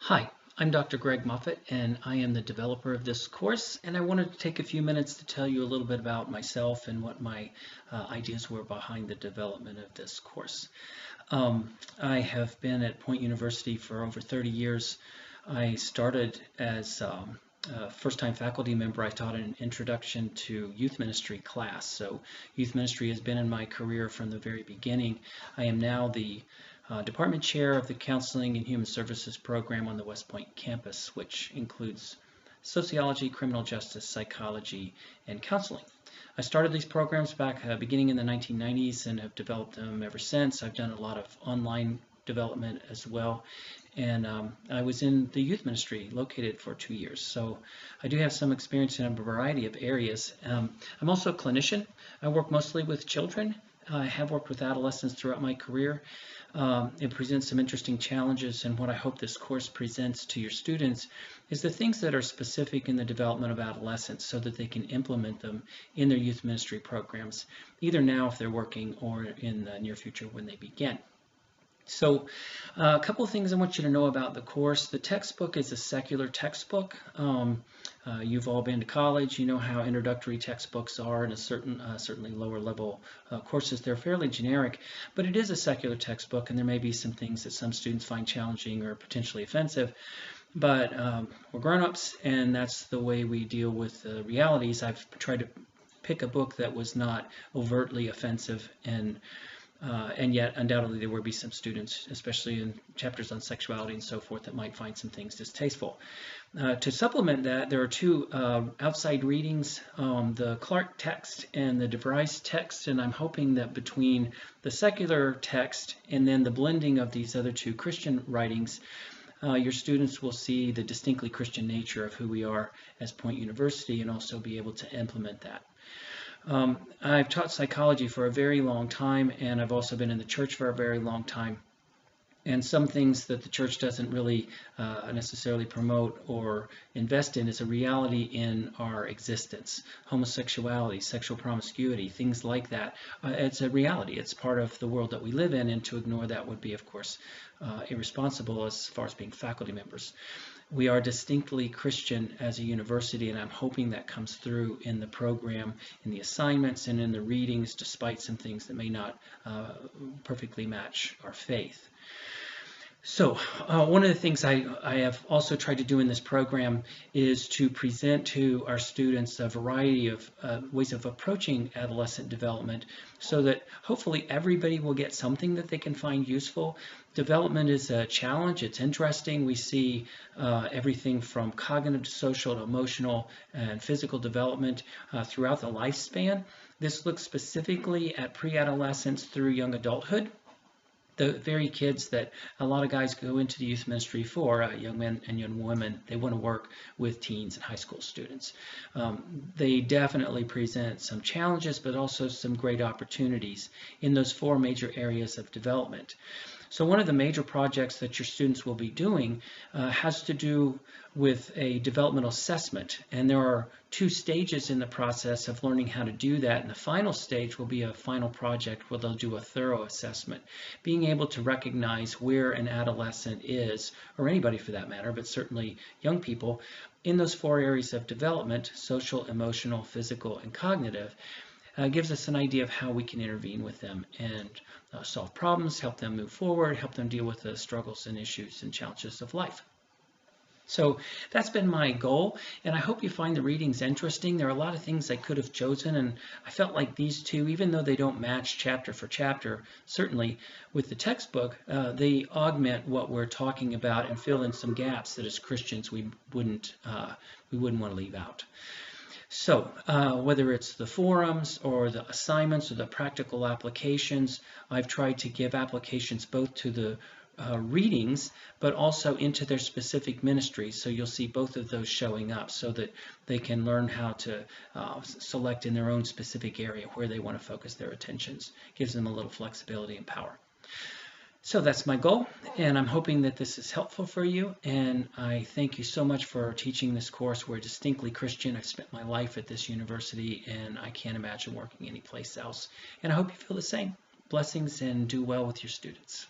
Hi, I'm Dr. Greg Moffett, and I am the developer of this course, and I wanted to take a few minutes to tell you a little bit about myself and what my ideas were behind the development of this course. I have been at Point University for over 30 years. I started as a first-time faculty member. I taught an introduction to youth ministry class. So youth ministry has been in my career from the very beginning. I am now the department chair of the Counseling and Human Services program on the West Point campus, which includes sociology, criminal justice, psychology, and counseling. I started these programs back beginning in the 1990s and have developed them ever since. I've done a lot of online development as well. And I was in the youth ministry located for 2 years. So I do have some experience in a variety of areas. I'm also a clinician. I work mostly with children. I have worked with adolescents throughout my career. It presents some interesting challenges, and what I hope this course presents to your students is the things that are specific in the development of adolescents so that they can implement them in their youth ministry programs, either now if they're working or in the near future when they begin. So a couple of things I want you to know about the course. The textbook is a secular textbook. You've all been to college. You know how introductory textbooks are, and a certainly lower level courses. They're fairly generic, but it is a secular textbook, and there may be some things that some students find challenging or potentially offensive. But we're grown-ups, and that's the way we deal with the realities. I've tried to pick a book that was not overtly offensive and yet undoubtedly there will be some students, especially in chapters on sexuality and so forth, that might find some things distasteful. To supplement that, there are two outside readings, the Clark text and the DeVries text, and I'm hoping that between the secular text and then the blending of these other two Christian writings, your students will see the distinctly Christian nature of who we are as Point University and also be able to implement that. I've taught psychology for a very long time, and I've also been in the church for a very long time. And some things that the church doesn't really necessarily promote or invest in is a reality in our existence. Homosexuality, sexual promiscuity, things like that. It's a reality. It's part of the world that we live in, and to ignore that would be, of course, irresponsible as far as being faculty members. We are distinctly Christian as a university, and I'm hoping that comes through in the program, in the assignments, and in the readings, despite some things that may not perfectly match our faith. So one of the things I have also tried to do in this program is to present to our students a variety of ways of approaching adolescent development so that hopefully everybody will get something that they can find useful. Development is a challenge. It's interesting. We see everything from cognitive to social to emotional and physical development throughout the lifespan. This looks specifically at pre-adolescence through young adulthood. The very kids that a lot of guys go into the youth ministry for, young men and young women, they want to work with teens and high school students. They definitely present some challenges, but also some great opportunities in those four major areas of development. So one of the major projects that your students will be doing has to do with a developmental assessment, and there are two stages in the process of learning how to do that, and the final stage will be a final project where they'll do a thorough assessment, being able to recognize where an adolescent is, or anybody for that matter, but certainly young people, in those four areas of development: social, emotional, physical, and cognitive. Gives us an idea of how we can intervene with them and solve problems, help them move forward, help them deal with the struggles and issues and challenges of life. So that's been my goal, and I hope you find the readings interesting. There are a lot of things I could have chosen, and I felt like these two, even though they don't match chapter for chapter, certainly with the textbook, they augment what we're talking about and fill in some gaps that as Christians we wouldn't want to leave out. So whether it's the forums or the assignments or the practical applications, I've tried to give applications both to the readings, but also into their specific ministries. So you'll see both of those showing up so that they can learn how to select in their own specific area where they want to focus their attentions. Gives them a little flexibility and power. So that's my goal, and I'm hoping that this is helpful for you, and I thank you so much for teaching this course. We're distinctly Christian. I've spent my life at this university, and I can't imagine working anyplace else, and I hope you feel the same. Blessings, and do well with your students.